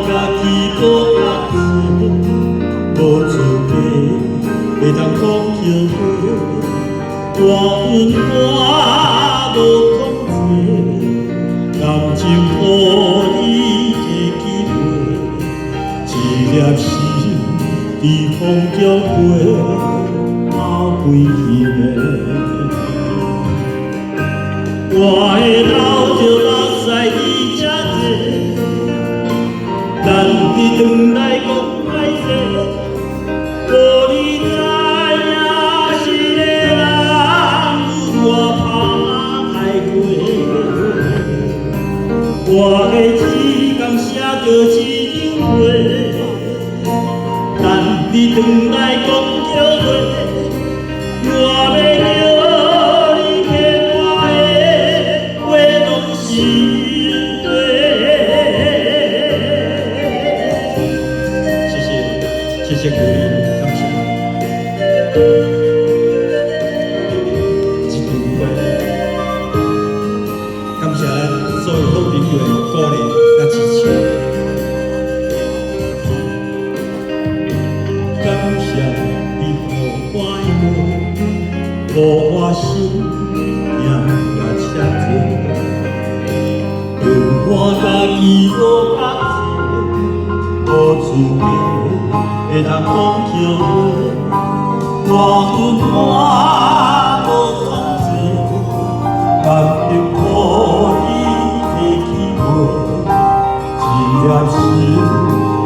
家己做白事，无资格会当讲桥花，我阮我无控制，感情予你一机会，一粒心伫风中飞，跑几天我的老着目屎已遮多，但你转来讲歹势，无你知影是个人有多歹过。我的字工写着一张话，但你转来讲叫话，我要叫你听我的话拢是话。谢谢，谢谢鼓励，感谢。一句话，感谢咱所有好朋友的鼓励甲支持。感谢你予我的路，予我心行也车多，让我家己做白事，无资格会当讲桥花，我阮我无控制，感情予你的机会，一粒心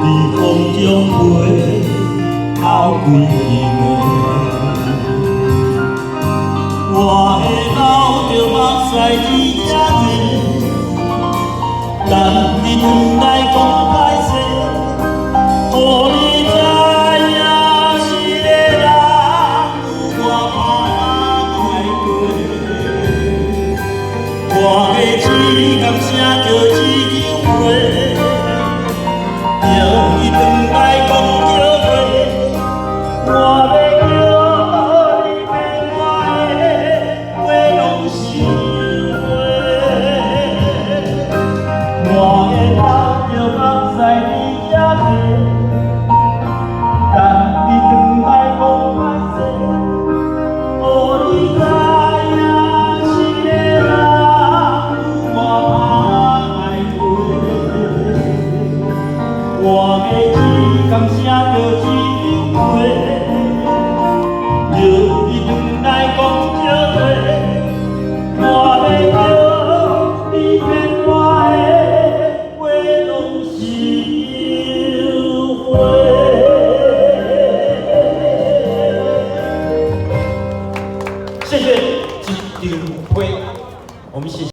伫风中飞，跑几天我的流着目屎已遮多，但你转来讲歹势，予你知影是个人有多歹过。我的字工写着一张话，叫伊转